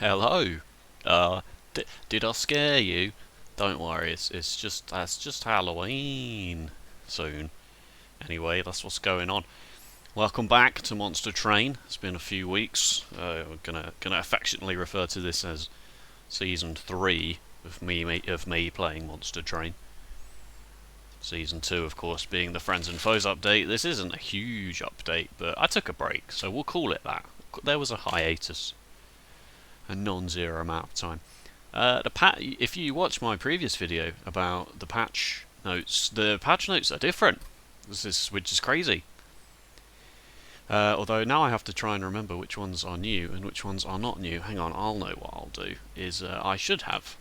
Hello. Uh, did I scare you? Don't worry, that's just Halloween soon. Anyway, that's what's going on. Welcome back to Monster Train. It's been a few weeks. We're gonna affectionately refer to this as season 3 of me playing Monster Train. Season 2, of course, being the Friends and Foes update. This isn't a huge update, but I took a break, so we'll call it that. There was a hiatus, a non-zero amount of time. If you watch my previous video about the patch notes are different. Which is crazy. Although now I have to try and remember which ones are new and which ones are not new. Hang on, I'll know what I'll do. I should have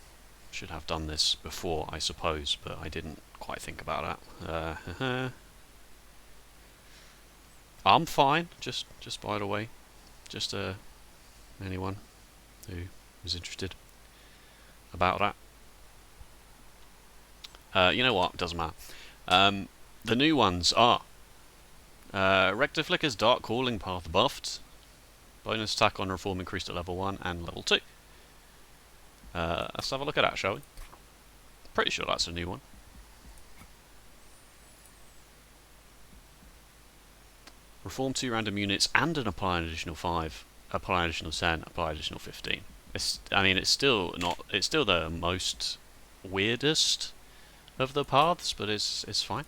done this before, I suppose, but I didn't quite think about that. I'm fine. Just by the way, just anyone who is interested about that. You know what? Doesn't matter. The new ones are Rectiflicker's Dark Calling Path buffed. Bonus attack on reform increased at level 1 and level 2. Let's have a look at that, shall we? Pretty sure that's a new one. Reform 2 random units and apply an additional 5, apply an additional 10, apply an additional 15. It's still the most weirdest of the paths, but it's fine.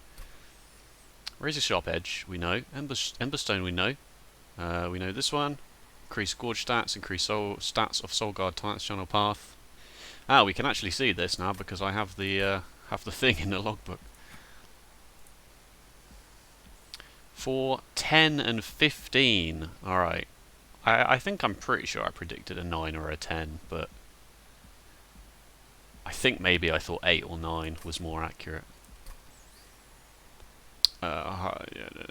Razor Sharp Edge, we know. Emberstone, we know. We know this one. Increase Gorge stats, increase stats of Soul Guard Titan's Channel Path. We can actually see this now because I have the thing in the logbook. For 10 and 15. Alright. I think I'm pretty sure I predicted a 9 or a 10, but I think maybe I thought 8 or 9 was more accurate.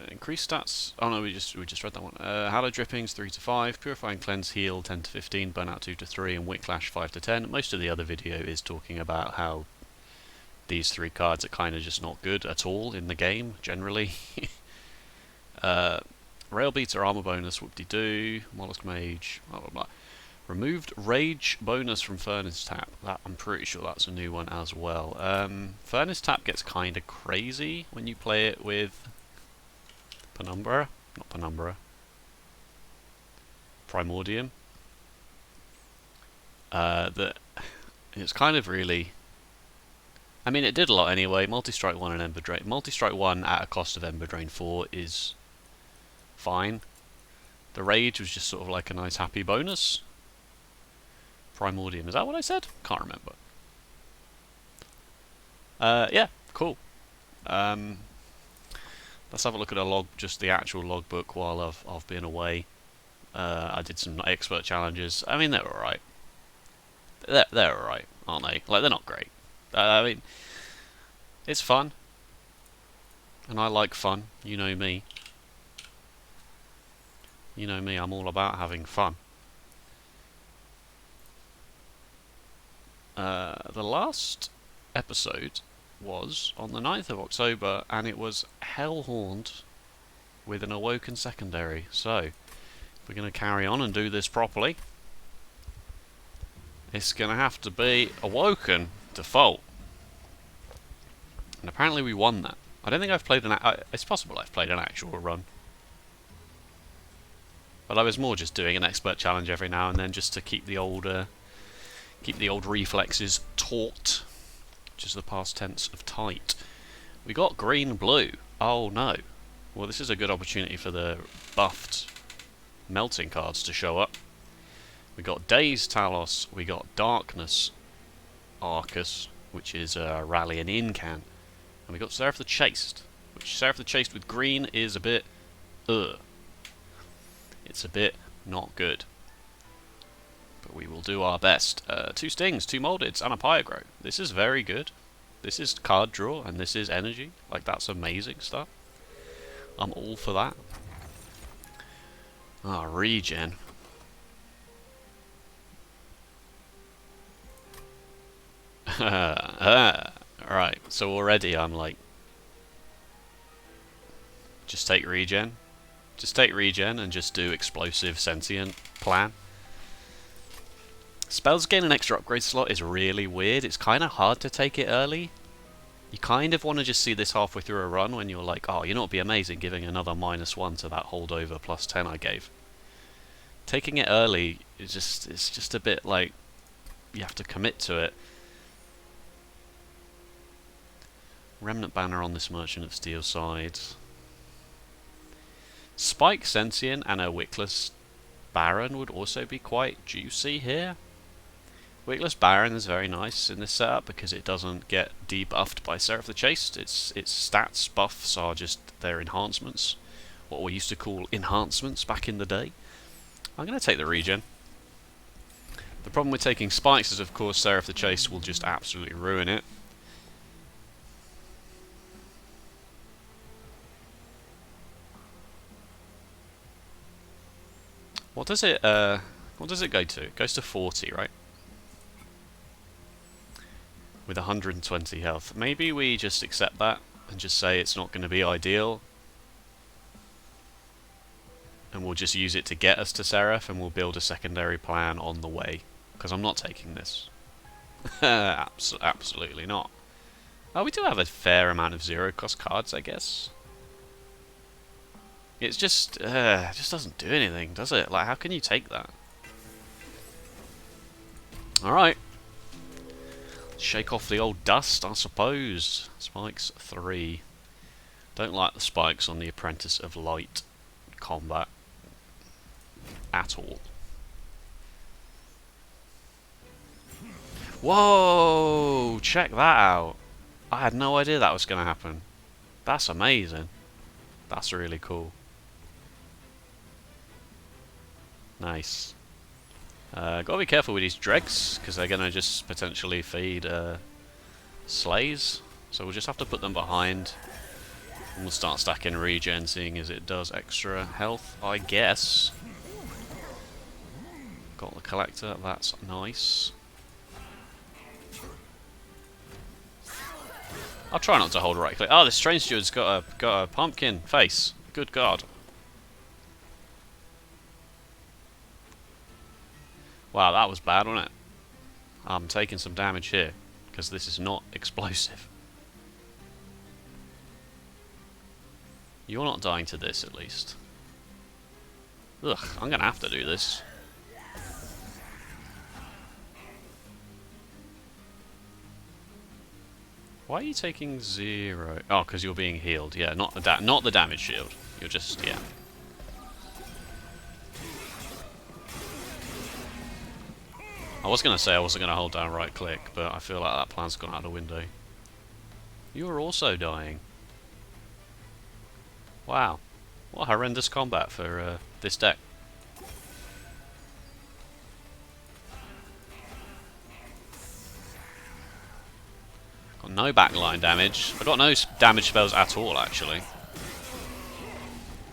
Increase stats. Oh no, we just read that one. Hallow Drippings 3 to 5, Purifying Cleanse Heal 10 to 15, Burnout 2 to 3, and Whiplash 5 to 10. Most of the other video is talking about how these 3 cards are kind of just not good at all in the game generally. Rail Beater Armor bonus, whoop-de-doo, Mollusk Mage, blah blah blah. Removed Rage bonus from Furnace Tap. I'm pretty sure that's a new one as well. Furnace Tap gets kind of crazy when you play it with Penumbra. Not Penumbra. Primordium. It's kind of really... I mean, it did a lot anyway. Multi-Strike 1 and Ember Drain. Multi-Strike 1 at a cost of Ember Drain 4 is fine. The Rage was just sort of like a nice happy bonus. Primordium, is that what I said? Can't remember. Yeah, cool. Let's have a look at just the actual logbook while I've been away. I did some expert challenges. I mean, they're alright. They're alright, aren't they? Like, they're not great. I mean, it's fun. And I like fun. You know me. You know me, I'm all about having fun. The last episode was on the 9th of October, and it was Hellhorned with an Awoken secondary. So, if we're going to carry on and do this properly, it's going to have to be Awoken default. And apparently we won that. I don't think I've played it's possible I've played an actual run. But I was more just doing an expert challenge every now and then just to keep the old reflexes taut, which is the past tense of tight. We got green blue. Oh no. Well, this is a good opportunity for the buffed melting cards to show up. We got Daze Talos, we got Darkness Arcus, which is Rally and Incan, and we got Seraph the Chaste, which Seraph the Chaste with green is a bit it's a bit not good. But we will do our best. 2 Stings, 2 Moldeds, and a Pyre. This is very good. This is card draw, and this is energy. Like, that's amazing stuff. I'm all for that. Regen. Alright, so already I'm like... Just take regen. Just take regen and just do explosive sentient plan. Spells gain an extra upgrade slot is really weird. It's kind of hard to take it early. You kind of want to just see this halfway through a run when you're like, oh, you know what would be amazing, giving another -1 to that holdover +10 I gave. Taking it early is it's just a bit like you have to commit to it. Remnant banner on this Merchant of Steel side. Spike Sentient and a Wickless Baron would also be quite juicy here. Wickless Baron is very nice in this setup because it doesn't get debuffed by Seraph the Chaste. Its stats buffs are just their enhancements, what we used to call enhancements back in the day. I'm going to take the regen. The problem with taking spikes is, of course, Seraph the Chaste will just absolutely ruin it. What does it go to? It goes to 40, right? With 120 health. Maybe we just accept that and just say it's not going to be ideal. And we'll just use it to get us to Seraph, and we'll build a secondary plan on the way. Because I'm not taking this. Absolutely not. Oh, we do have a fair amount of 0-cost cards, I guess. It's just, it just doesn't do anything, does it? Like, how can you take that? Alright. Shake off the old dust, I suppose. Spikes 3. Don't like the spikes on the Apprentice of Light combat at all. Whoa! Check that out. I had no idea that was going to happen. That's amazing. That's really cool. Nice. Gotta be careful with these dregs, because they're gonna just potentially feed slays. So we'll just have to put them behind. And we'll start stacking regen, seeing as it does extra health, I guess. Got the collector, that's nice. I'll try not to hold right click. Oh, this train steward's got a pumpkin face. Good God. Wow, that was bad, wasn't it? I'm taking some damage here, because this is not explosive. You're not dying to this, at least. Ugh, I'm going to have to do this. Why are you taking 0? Oh, because you're being healed. Yeah, not the damage shield. You're just, yeah. I was going to say I wasn't going to hold down right click, but I feel like that plan's gone out the window. You are also dying. Wow. What horrendous combat for this deck. Got no backline damage. I got no damage spells at all, actually.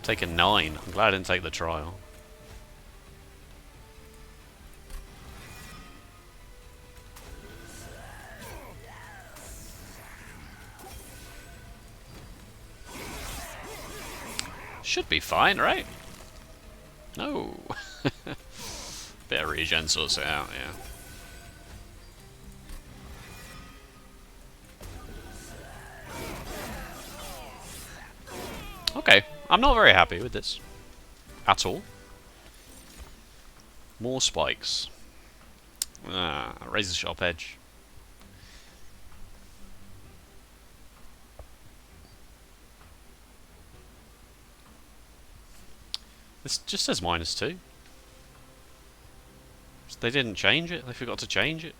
Taken 9. I'm glad I didn't take the trial. Should be fine, right? No. Bit of regen sorts it out, yeah. Okay, I'm not very happy with this. At all. More spikes. Razor sharp edge. This just says -2. They didn't change it. They forgot to change it.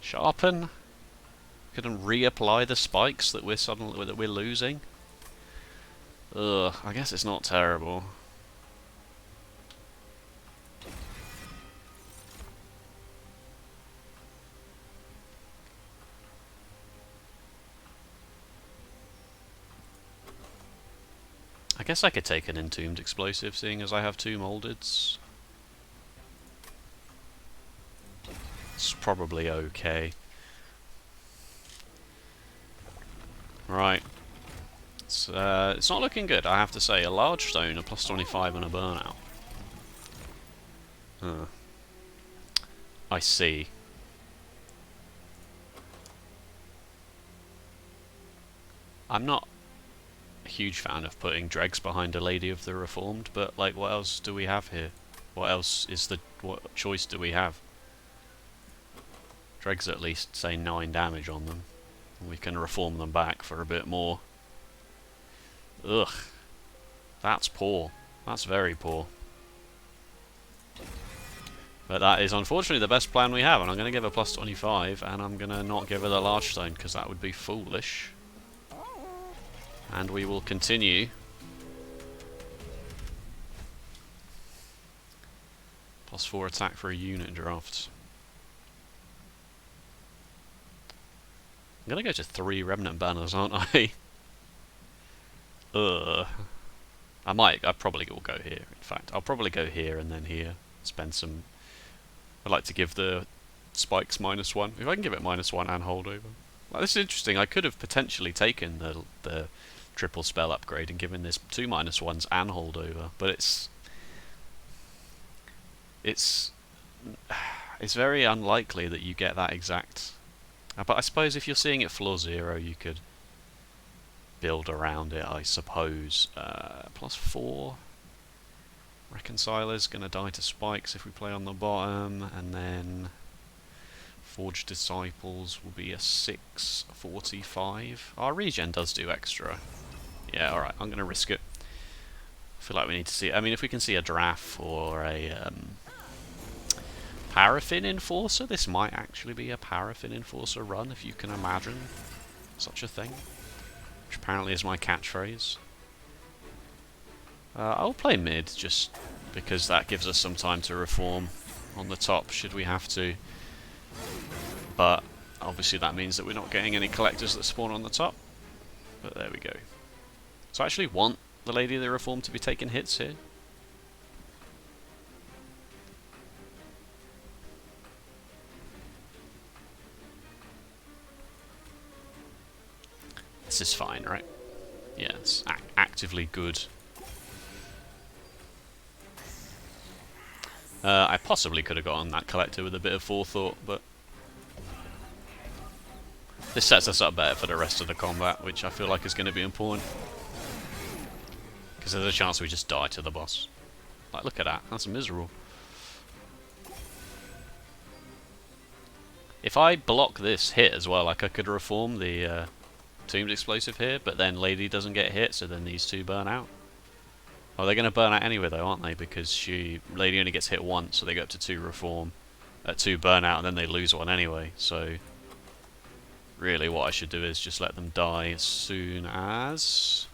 Sharpen. Couldn't reapply the spikes that we're losing. Ugh. I guess it's not terrible. I guess I could take an entombed explosive, seeing as I have 2 moldeds. It's probably okay. Right. It's not looking good, I have to say. A large stone, a +25 and a burnout. I see. I'm not a huge fan of putting dregs behind a Lady of the Reformed, but like, what else do we have here? What else is what choice do we have? Dregs at least say 9 damage on them. We can reform them back for a bit more. Ugh. That's poor. That's very poor. But that is unfortunately the best plan we have, and I'm going to give her plus 25, and I'm going to not give her the large stone, because that would be foolish. And we will continue. Plus 4 attack for a unit draft. I'm going to go to 3 Remnant Banners, aren't I? I probably will go here, in fact. I'll probably go here and then here. Spend some... I'd like to give the spikes -1. If I can give it -1 and holdover. Well, this is interesting. I could have potentially taken the triple spell upgrade and given this 2 -1s and holdover, but it's very unlikely that you get that exact. But I suppose if you're seeing it floor 0, you could build around it, I suppose. Plus 4. Reconciler's going to die to spikes if we play on the bottom, and then Forged Disciples will be a 645. Our regen does do extra. Yeah, alright, I'm going to risk it. I feel like we need to see... I mean, if we can see a Draff or a Paraffin Enforcer, this might actually be a Paraffin Enforcer run, if you can imagine such a thing. Which apparently is my catchphrase. I'll play mid, just because that gives us some time to reform on the top, should we have to. But obviously that means that we're not getting any collectors that spawn on the top. But there we go. So I actually want the Lady of the Reformed to be taking hits here. This is fine, right? Yeah, it's actively good. I possibly could have gotten that collector with a bit of forethought, but this sets us up better for the rest of the combat, which I feel like is going to be important. Because there's a chance we just die to the boss. Like, look at that. That's miserable. If I block this hit as well, like I could reform the Tombed Explosive here, but then Lady doesn't get hit, so then these two burn out. Oh, they're going to burn out anyway though, aren't they? Because Lady only gets hit once, so they go up to 2 reform, 2 burn out, and then they lose 1 anyway. So really what I should do is just let them die as soon as...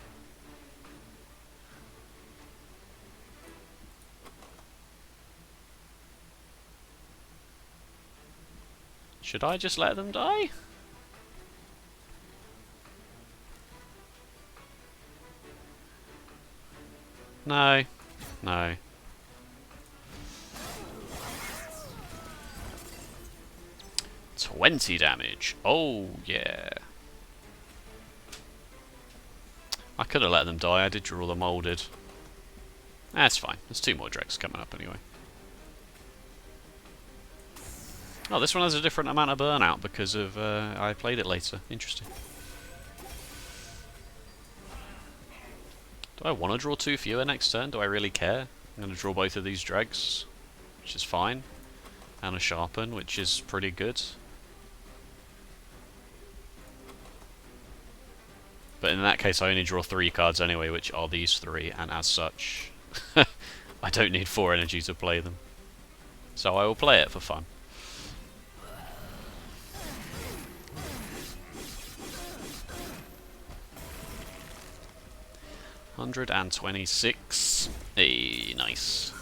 Should I just let them die? No. No. $20 damage. Oh, yeah. I could have let them die. I did draw the molded. That's fine. There's 2 more dregs coming up anyway. Oh, this one has a different amount of burnout because of I played it later. Interesting. Do I want to draw 2 fewer next turn? Do I really care? I'm going to draw both of these dregs, which is fine. And a sharpen, which is pretty good. But in that case I only draw 3 cards anyway, which are these 3, and as such I don't need 4 energy to play them. So I will play it for fun. $126. Hey, nice.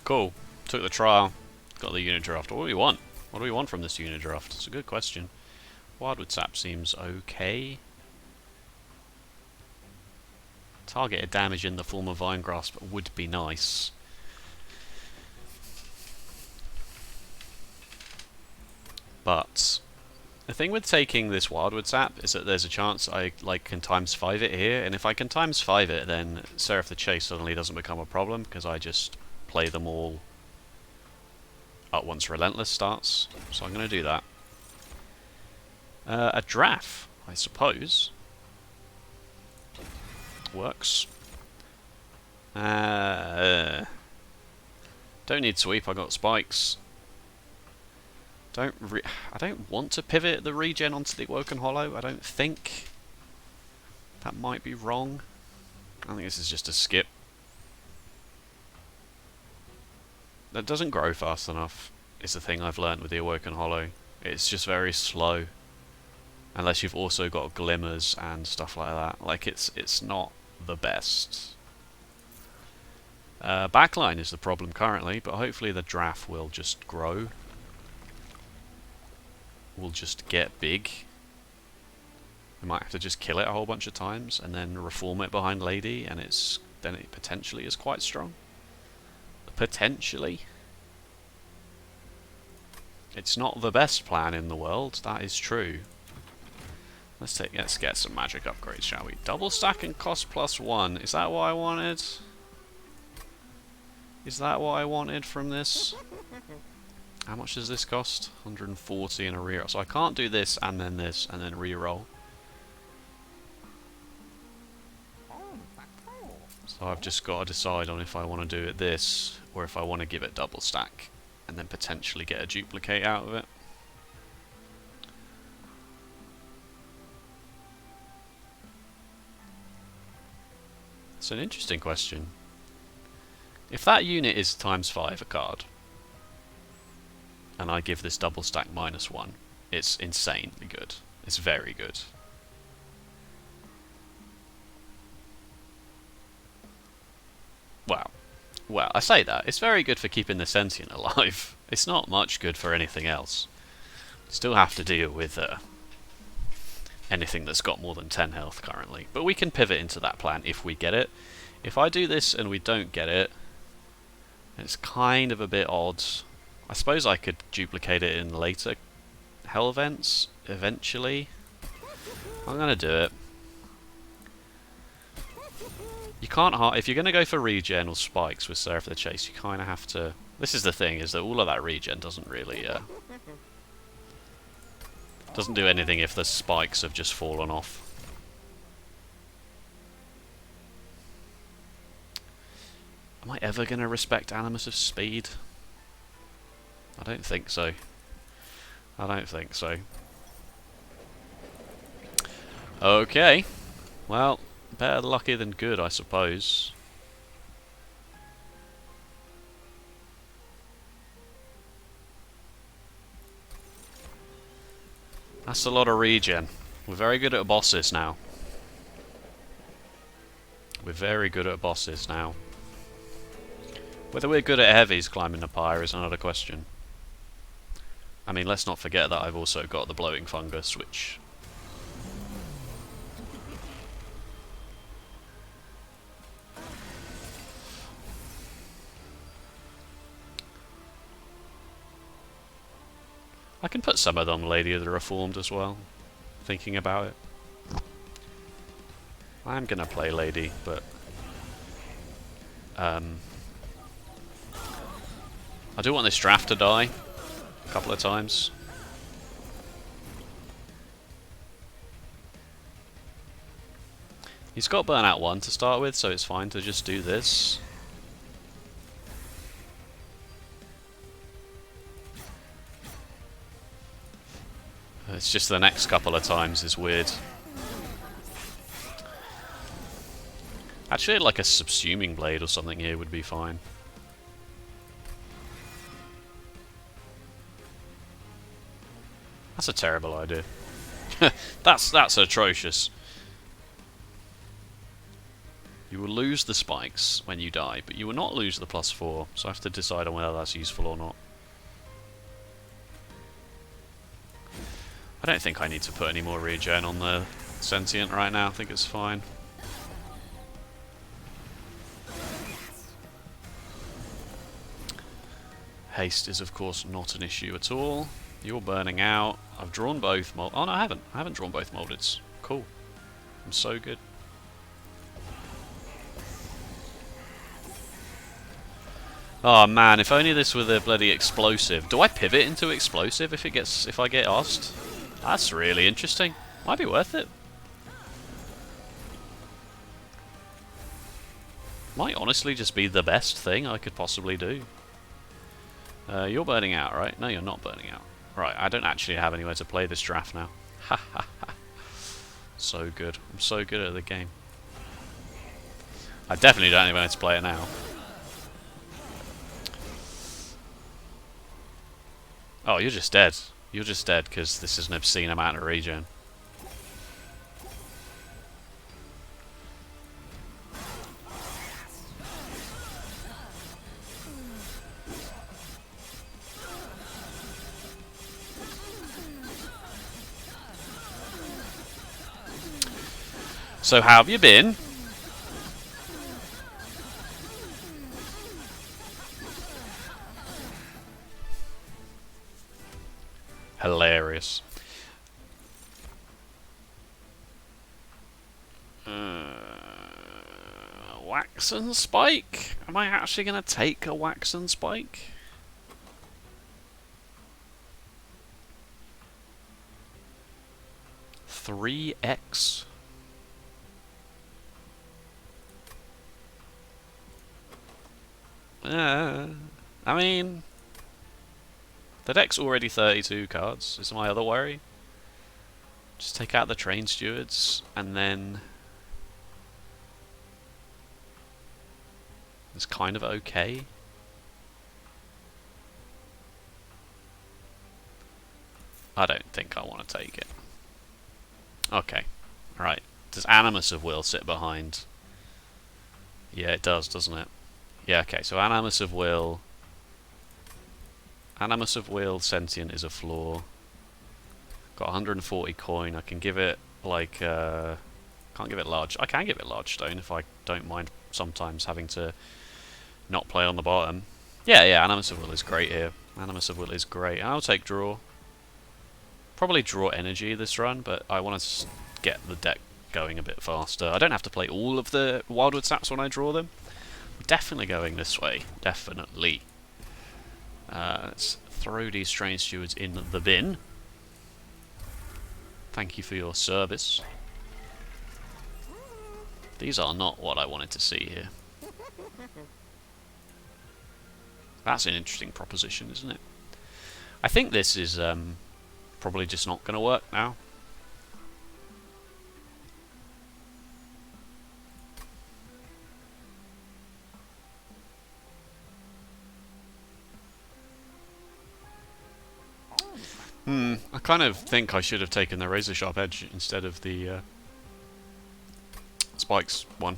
Cool. Took the trial. Got the unit draft. What do we want? What do we want from this unit draft? It's a good question. Wildwood Sap seems okay. Targeted damage in the form of Vine Grasp would be nice. But The thing with taking this Wildwood Sap is that there's a chance I can times 5 it here, and if I can times 5 it, then Seraph the Chase suddenly doesn't become a problem, because I just play them all up once Relentless starts. So I'm going to do that. A Draff, I suppose. Works. Don't need sweep, I got spikes. I don't want to pivot the regen onto the Awoken Hollow, I don't think. That might be wrong. I think this is just a skip. That doesn't grow fast enough, is the thing I've learned with the Awoken Hollow. It's just very slow. Unless you've also got glimmers and stuff like that. Like, it's not the best. Backline is the problem currently, but hopefully the Draff will just grow. Will just get big. We might have to just kill it a whole bunch of times and then reform it behind Lady, and then it potentially is quite strong. Potentially. It's not the best plan in the world, that is true. Let's get some magic upgrades, shall we? Double stack and cost +1. Is that what I wanted? Is that what I wanted from this? How much does this cost? 140 and a reroll. So I can't do this and then reroll. So I've just got to decide on if I want to do it this, or if I want to give it double stack and then potentially get a duplicate out of it. It's an interesting question. If that unit is times 5 a card, and I give this double stack -1, it's insanely good. It's very good. Wow. Well, I say that. It's very good for keeping the sentient alive. It's not much good for anything else. Still have to deal with anything that's got more than 10 health currently. But we can pivot into that plan if we get it. If I do this and we don't get it, it's kind of a bit odd. I suppose I could duplicate it in later hell events, eventually. I'm going to do it. You can't if you're going to go for regen or spikes with Seraph the Chase, you kind of have to... This is the thing, is that all of that regen doesn't really... doesn't do anything if the spikes have just fallen off. Am I ever going to respect Animus of Speed? I don't think so. I don't think so. Okay. Well, better lucky than good, I suppose. That's a lot of regen. We're very good at bosses now. We're very good at bosses now. Whether we're good at heavies climbing the Pyre is another question. I mean, let's not forget that I've also got the blowing fungus, which... I can put some of them Lady of the Reformed as well, thinking about it. I'm gonna play Lady, but... I do want this draft to die a couple of times. He's got Burnout 1 to start with, so it's fine to just do this. It's just the next couple of times is weird. Actually, like a subsuming blade or something here would be fine. That's a terrible idea. That's atrocious. You will lose the spikes when you die, but you will not lose the +4, so I have to decide on whether that's useful or not. I don't think I need to put any more regen on the sentient right now. I think it's fine. Haste is of course not an issue at all. You're burning out. I've drawn both mold. Oh no, I haven't. I haven't drawn both moldeds. Cool. I'm so good. Oh man, if only this were the bloody explosive. Do I pivot into explosive if I get asked? That's really interesting. Might be worth it. Might honestly just be the best thing I could possibly do. You're burning out, right? No, you're not burning out. Right, I don't actually have anywhere to play this draft now. Ha ha ha. So good. I'm so good at the game. I definitely don't have anywhere to play it now. Oh, you're just dead. You're just dead because this is an obscene amount of regen. So how have you been? Hilarious. Wax and Spike? Am I actually going to take a Wax and Spike? $3X? I mean, the deck's already 32 cards, is my other worry. Just take out the Train Stewards, and then it's kind of okay. I don't think I want to take it. Okay, right. Does Animus of Will sit behind? Yeah, it does, doesn't it? Yeah, okay, so Animus of Will. Animus of Will Sentient is a floor. Got 140 coin. I can give it like can't give it large. I can give it large stone if I don't mind sometimes having to not play on the bottom. Yeah, Animus of Will is great here. Animus of Will is great. I'll take draw. Probably draw energy this run, but I want to get the deck going a bit faster. I don't have to play all of the Wildwood saps when I draw them. I'm definitely going this way. Definitely. Let's throw these Train Stewards in the bin. Thank you for your service. These are not what I wanted to see here. That's an interesting proposition, isn't it? I think this is probably just not going to work now. I kind of think I should have taken the Razor Sharp Edge instead of the Spikes one.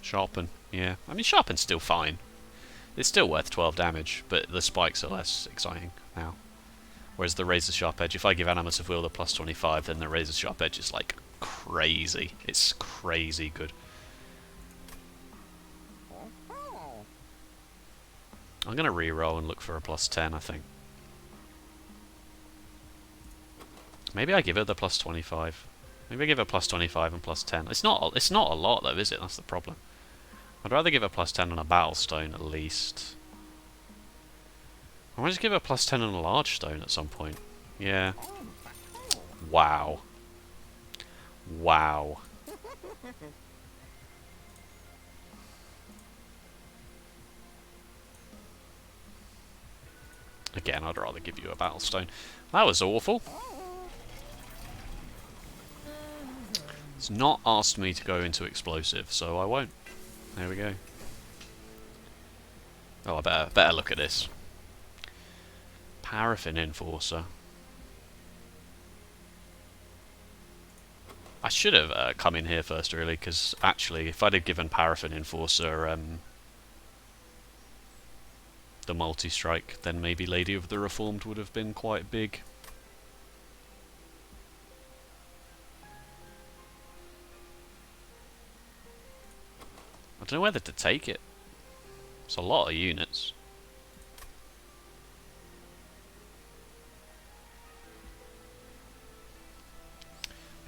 Sharpen, yeah. I mean, Sharpen's still fine. It's still worth 12 damage, but the Spikes are less exciting now. Whereas the Razor Sharp Edge, if I give Animus of Will the plus 25, then the Razor Sharp Edge is like crazy. It's crazy good. I'm going to re-roll and look for a plus 10, I think. Maybe I give her the plus 25. Maybe I give her plus 25 and plus 10. It's not a lot though, is it? That's the problem. I'd rather give her plus 10 on a Battle Stone at least. I might just give her plus 10 on a Large Stone at some point. Yeah. Wow. Wow. Again, I'd rather give you a Battle Stone. That was awful. It's not asked me to go into explosive, so I won't. There we go. Oh, I better look at this. Paraffin Enforcer. I should have come in here first, really, because actually, if I'd have given Paraffin Enforcer the multi-strike, then maybe Lady of the Reformed would have been quite big. I don't know whether to take it. It's a lot of units.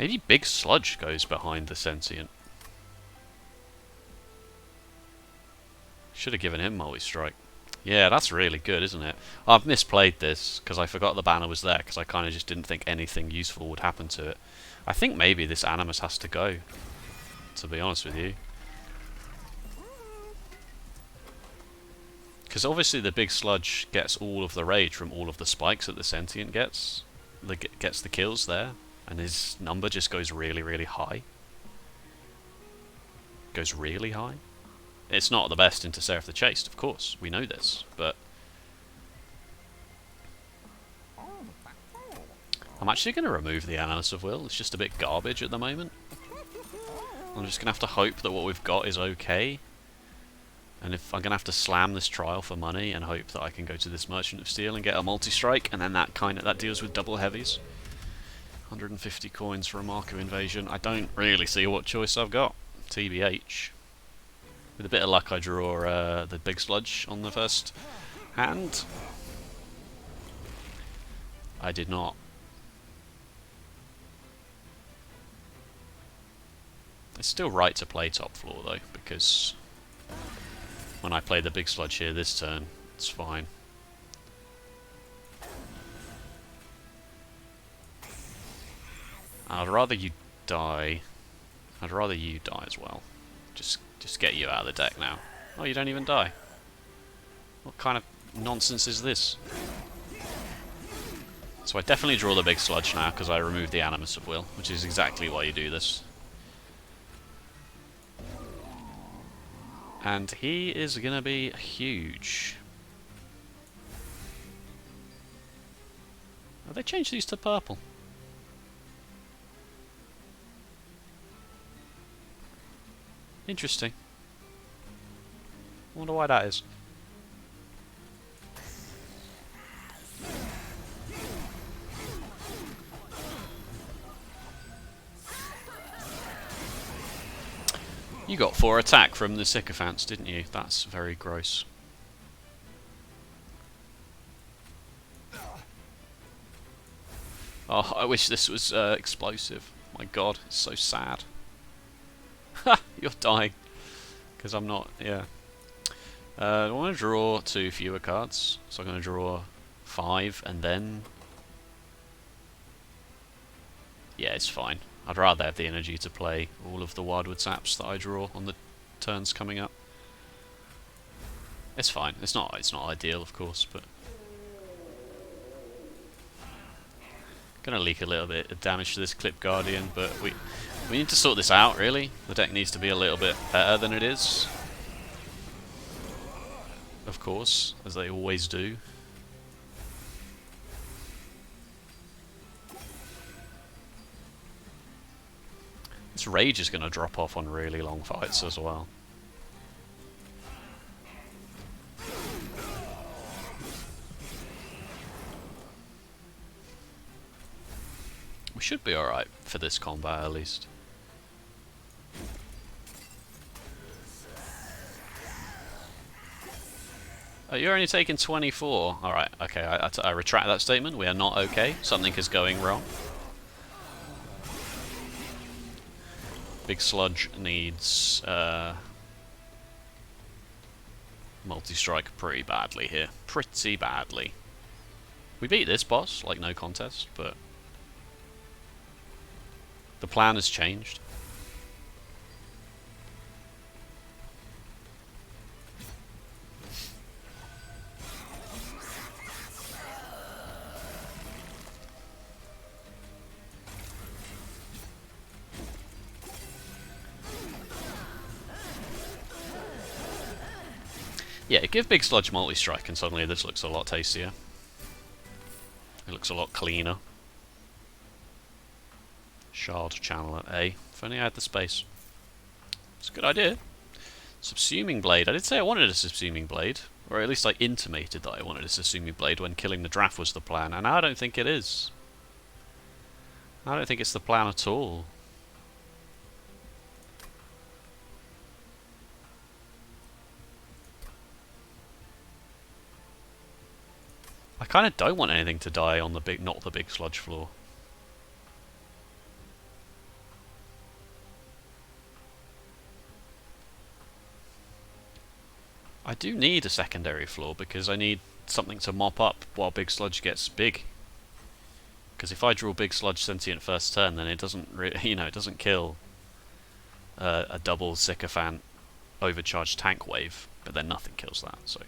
Maybe Big Sludge goes behind the Sentient. Should have given him multi-strike. Yeah, that's really good, isn't it? I've misplayed this because I forgot the banner was there because I kind of just didn't think anything useful would happen to it. I think maybe this Animus has to go, to be honest with you. Because obviously the Big Sludge gets all of the rage from all of the spikes that the Sentient gets. Gets the kills there. And his number just goes really, really high. Goes really high. It's not the best into Seraph the Chaste, of course. We know this, but... I'm actually going to remove the Animus of Will. It's just a bit garbage at the moment. I'm just going to have to hope that what we've got is okay. And if I'm going to have to slam this trial for money and hope that I can go to this Merchant of Steel and get a multi-strike, and then that deals with double heavies. 150 coins for a Mark of Invasion. I don't really see what choice I've got. TBH. With a bit of luck I draw the Big Sludge on the first hand. I did not. It's still right to play top floor though, because when I play the Big Sludge here this turn, it's fine. I'd rather you die. I'd rather you die as well. Just get you out of the deck now. Oh, you don't even die. What kind of nonsense is this? So I definitely draw the Big Sludge now because I removed the Animus of Will, which is exactly why you do this. And he is going to be huge. Have they changed these to purple? Interesting. Wonder why that is. You got 4 attack from the Sycophants, didn't you? That's very gross. Oh, I wish this was explosive. My god, it's so sad. Ha! You're dying. Because I'm not, yeah. I want to draw 2 fewer cards. So I'm going to draw 5 and then... Yeah, it's fine. I'd rather have the energy to play all of the Wildwood Saps that I draw on the turns coming up. It's fine. It's not ideal, of course, but... Gonna leak a little bit of damage to this Clip Guardian, but we need to sort this out, really. The deck needs to be a little bit better than it is. Of course, as they always do. This Rage is going to drop off on really long fights as well. We should be alright for this combat at least. Oh, you're only taking 24. Alright, okay, I retract that statement. We are not okay. Something is going wrong. Big Sludge needs multi-strike pretty badly here. Pretty badly. We beat this boss, like no contest, but the plan has changed. Yeah, give Big Sludge multi-strike and suddenly this looks a lot tastier. It looks a lot cleaner. Shard channel at A. If only I had the space. It's a good idea. Subsuming Blade. I did say I wanted a Subsuming Blade. Or at least I intimated that I wanted a Subsuming Blade when killing the draft was the plan. And now I don't think it is. I don't think it's the plan at all. I kind of don't want anything to die on the not the Big Sludge floor. I do need a secondary floor because I need something to mop up while Big Sludge gets big. Because if I draw Big Sludge Sentient first turn, then it doesn't, it doesn't kill a double Sycophant overcharged tank wave, but then nothing kills that. So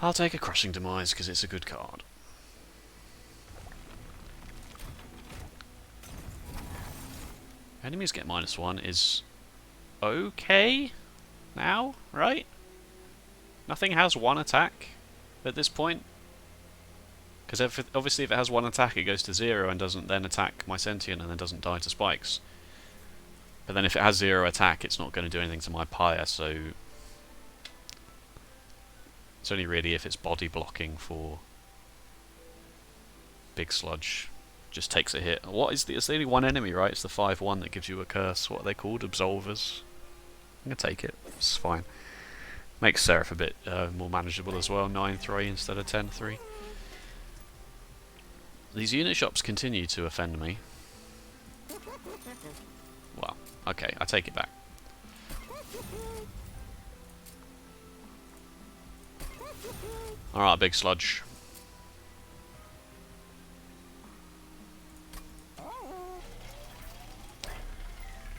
I'll take a Crushing Demise because it's a good card. Enemies get -1 is okay now, right? Nothing has 1 attack at this point. Because obviously if it has 1 attack it goes to 0 and doesn't then attack my Sentient and then doesn't die to spikes. But then if it has 0 attack it's not going to do anything to my Pyre, so it's only really if it's body blocking for Big Sludge. Just takes a hit. What is it's the only one enemy, right? It's the 5/1 that gives you a curse. What are they called? Absolvers. I'm going to take it. It's fine. Makes Seraph a bit more manageable as well. 9/3 instead of 10/3. These unit shops continue to offend me. Well, okay, I take it back. Alright, Big Sludge.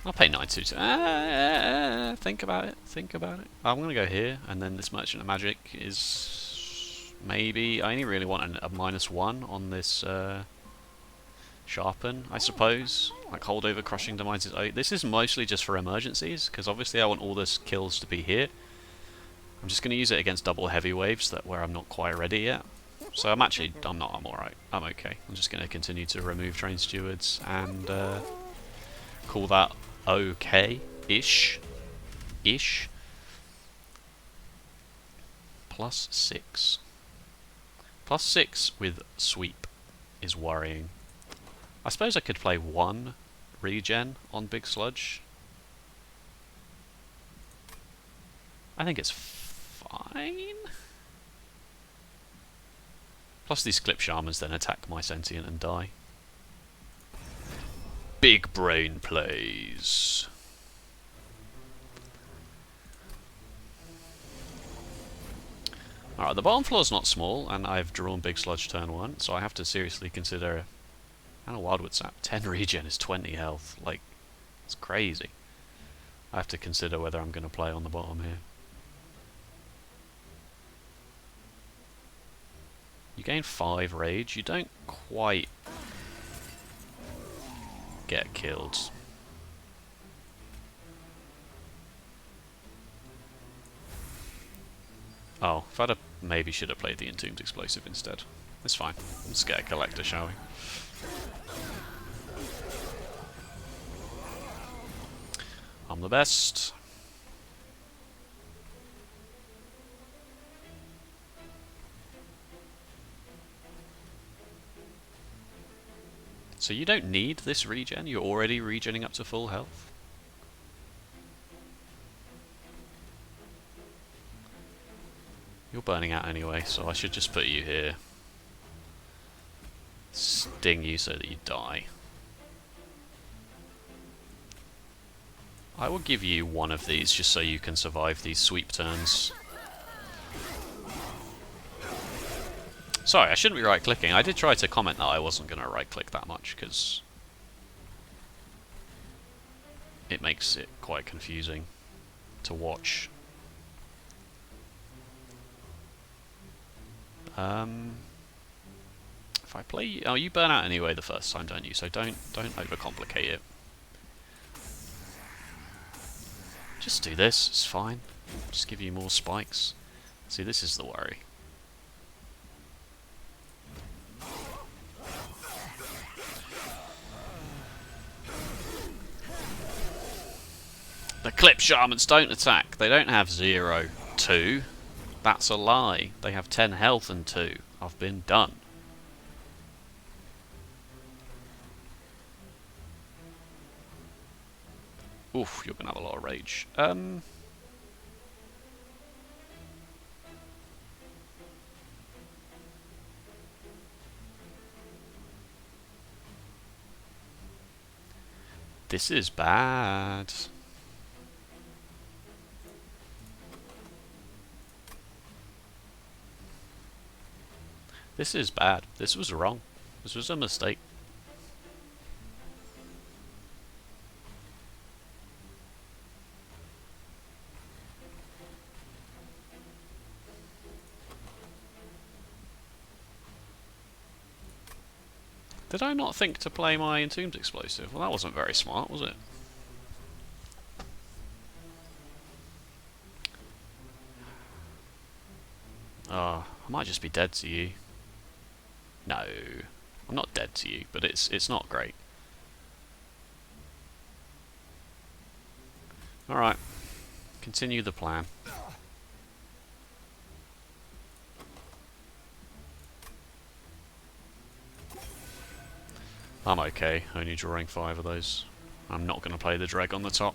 I'll pay 9/2. Think about it. Think about it. I'm going to go here, and then this Merchant of Magic is maybe. I only really want a -1 on this Sharpen, I suppose. Like Holdover, Crushing Demise is. This is mostly just for emergencies, because obviously I want all this kills to be here. I'm just going to use it against double heavy waves where I'm not quite ready yet. So I'm alright. I'm okay. I'm just going to continue to remove Train Stewards and call that okay-ish. +6. +6 with Sweep is worrying. I suppose I could play 1 regen on Big Sludge. I think it's fine. Plus these Clip Shamans then attack my Sentient and die. Big brain plays. Alright, the bottom floor's not small, and I've drawn Big Sludge turn 1, so I have to seriously consider. And a Wildwood Sap. 10 regen is 20 health. Like, it's crazy. I have to consider whether I'm going to play on the bottom here. You gain 5 rage. You don't quite get killed. Oh, if I'd have maybe should have played the Entombed Explosive instead. It's fine. Let's get a Collector, shall we? I'm the best. So you don't need this regen? You're already regening up to full health? You're burning out anyway, so I should just put you here. Sting you so that you die. I will give you one of these just so you can survive these sweep turns. Sorry, I shouldn't be right-clicking. I did try to comment that I wasn't going to right-click that much, because it makes it quite confusing to watch. If I play... Oh, you burn out anyway the first time, don't you? So don't overcomplicate it. Just do this, it's fine. Just give you more spikes. See, this is the worry. The Clip Shamans don't attack. They don't have 0, 2. That's a lie. They have 10 health and 2. I've been done. Oof, you're going to have a lot of rage. This is bad. This is bad. This was wrong. This was a mistake. Did I not think to play my Entombed Explosive? Well, that wasn't very smart, was it? I might just be dead to you. No, I'm not dead to you, but it's not great. Alright, continue the plan. I'm okay, only drawing 5 of those. I'm not going to play the Dreg on the top.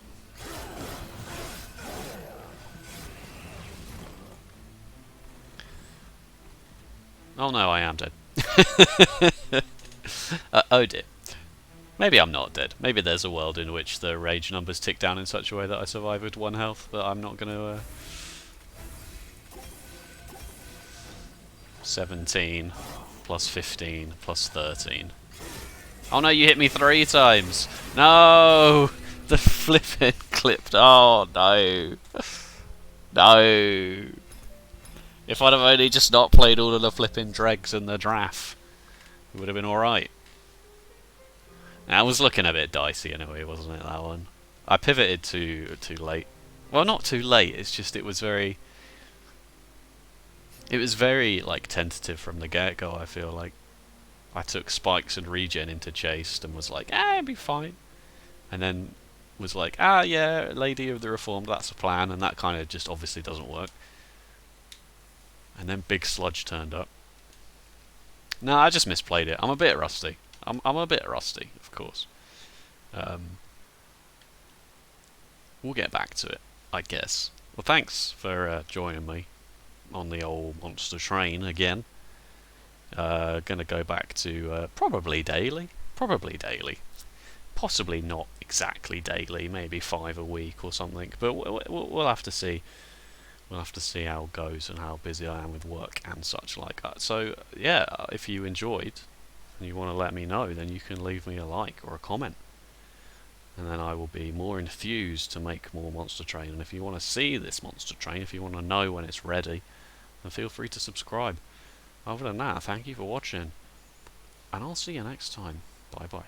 Oh no, I am dead. Oh dear. Maybe I'm not dead. Maybe there's a world in which the rage numbers tick down in such a way that I survive with 1 health, but I'm not going to... 17 plus 15 plus 13. Oh no, you hit me 3 times! No! The flipping clipped. Oh no. No. If I'd have only just not played all of the flipping dregs and the draft, it would have been alright. I was looking a bit dicey anyway, wasn't it, that one? I pivoted too late. Well, not too late, it's just it was very, like, tentative from the get-go, I feel like. I took spikes and regen into chased and was like, it'll be fine. And then was like, yeah, Lady of the Reformed, that's a plan, and that kind of just obviously doesn't work. And then Big Sludge turned up. No, I just misplayed it. I'm a bit rusty. I'm a bit rusty, of course. We'll get back to it, I guess. Well, thanks for joining me on the old monster train again. Gonna go back to probably daily. Possibly not exactly daily, maybe 5 a week or something. But we'll have to see. We'll have to see how it goes and how busy I am with work and such like that. So yeah, if you enjoyed and you want to let me know, then you can leave me a like or a comment, and then I will be more enthused to make more Monster Train. And if you want to see this Monster Train, if you want to know when it's ready, then feel free to subscribe. Other than that, thank you for watching, and I'll see you next time. Bye bye.